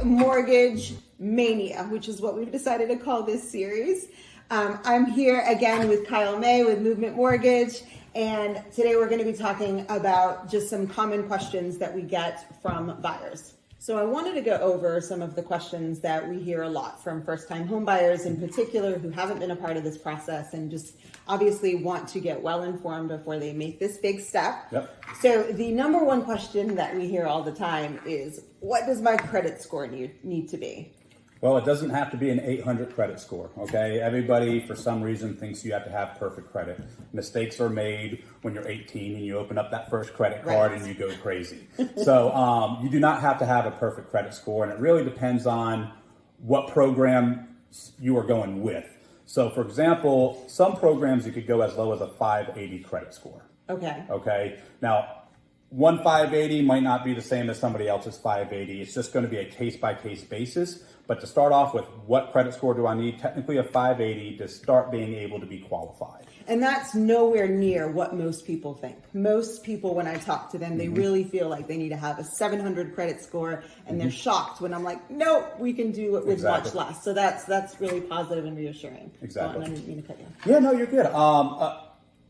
Monday Mortgage Mania, which is what we've decided to call this series. I'm here again with Kyle May with Movement Mortgage, and today we're going to be talking about just some common questions that we get from buyers. So I wanted to go over some of the questions that we hear a lot from first-time home buyers in particular who haven't been a part of this process and just obviously want to get well informed before they make this big step. Yep. So the number one question that we hear all the time is, what does my credit score need to be? Well, it doesn't have to be an 800 credit score, okay? Everybody, for some reason, thinks you have to have perfect credit. Mistakes are made when you're 18 and you open up that first credit card and you go crazy. So you do not have to have a perfect credit score, and it really depends on what program you are going with. So, for example, some programs you could go as low as a 580 credit score. Okay. Now, one 580 might not be the same as somebody else's 580. It's just going to be a case-by-case basis. But to start off with, what credit score do I need? Technically a 580 to start being able to be qualified. And that's nowhere near what most people think. Most people, when I talk to them, they really feel like they need to have a 700 credit score, and they're shocked when I'm like, no, we can do it with much less. So that's really positive and reassuring. Exactly. I didn't mean to cut you. Yeah, no, you're good.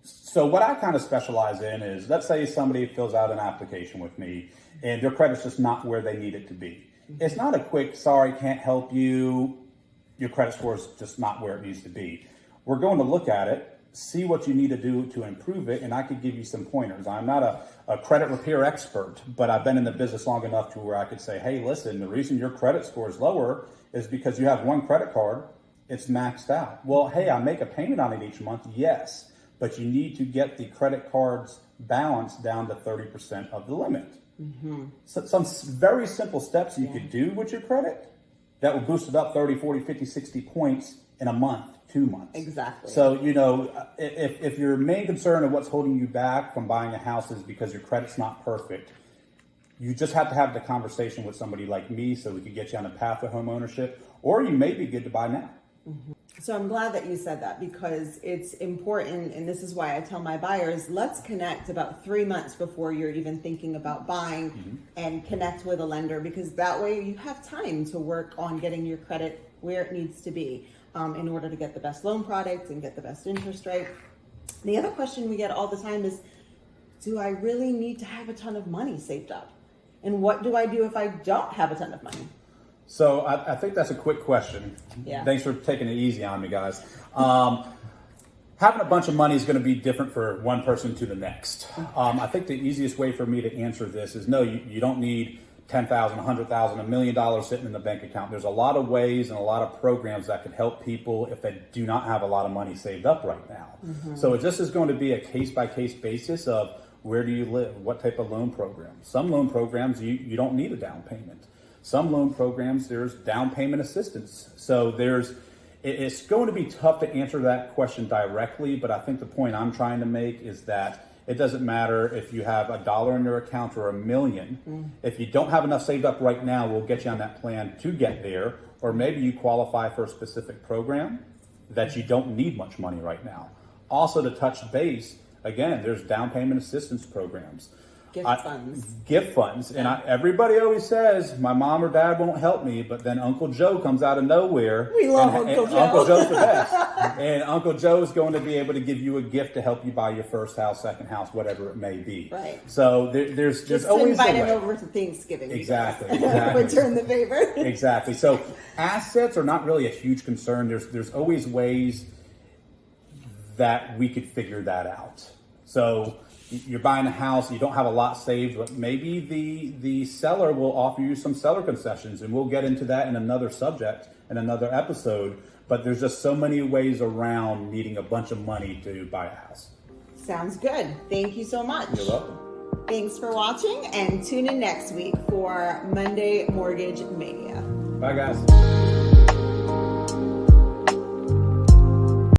So what I kind of specialize in is, let's say somebody fills out an application with me and their credit's just not where they need it to be. It's not a quick, sorry, can't help you, your credit score is just not where it needs to be. We're going to look at it, see what you need to do to improve it, and I could give you some pointers. I'm not a credit repair expert, but I've been in the business long enough to where I could say, hey, listen, the reason your credit score is lower is because you have one credit card, it's maxed out. Well, hey, I make a payment on it each month, yes, but you need to get the credit card's balance down to 30% of the limit. So some very simple steps you could do with your credit that will boost it up 30, 40, 50, 60 points in a month, 2 months. Exactly. So, if your main concern of what's holding you back from buying a house is because your credit's not perfect, you just have to have the conversation with somebody like me so we can get you on a path to home ownership, or you may be good to buy now. So I'm glad that you said that, because it's important, and this is why I tell my buyers, let's connect about 3 months before you're even thinking about buying and connect with a lender, because that way you have time to work on getting your credit where it needs to be in order to get the best loan product and get the best interest rate. The other question we get all the time is, do I really need to have a ton of money saved up? And what do I do if I don't have a ton of money? So I think that's a quick question. Yeah. Thanks for taking it easy on me, guys. Having a bunch of money is going to be different for one person to the next. I think the easiest way for me to answer this is no, you don't need $10,000, $100,000, $1 million sitting in the bank account. There's a lot of ways and a lot of programs that could help people if they do not have a lot of money saved up right now. So it just is going to be a case-by-case basis of where do you live, what type of loan program. Some loan programs, you don't need a down payment. Some loan programs, there's down payment assistance. So it's going to be tough to answer that question directly, but I think the point I'm trying to make is that it doesn't matter if you have $1 in your account or $1 million. If you don't have enough saved up right now, we'll get you on that plan to get there. Or maybe you qualify for a specific program that you don't need much money right now. Also, to touch base, again, there's down payment assistance programs. Gift funds. And everybody always says, my mom or dad won't help me, but then Uncle Joe comes out of nowhere. We love Uncle Joe. Uncle Joe's the best. And Uncle Joe is going to be able to give you a gift to help you buy your first house, second house, whatever it may be. Right. So there's just always invite him over to Thanksgiving. Exactly. Return the favor. Exactly. So assets are not really a huge concern. There's always ways that we could figure that out. So you're buying a house, you don't have a lot saved, but maybe the seller will offer you some seller concessions, and we'll get into that in another subject, in another episode. But there's just so many ways around needing a bunch of money to buy a house. Sounds good. Thank you so much. You're welcome. Thanks for watching, and tune in next week for Monday Mortgage Mania. Bye, guys.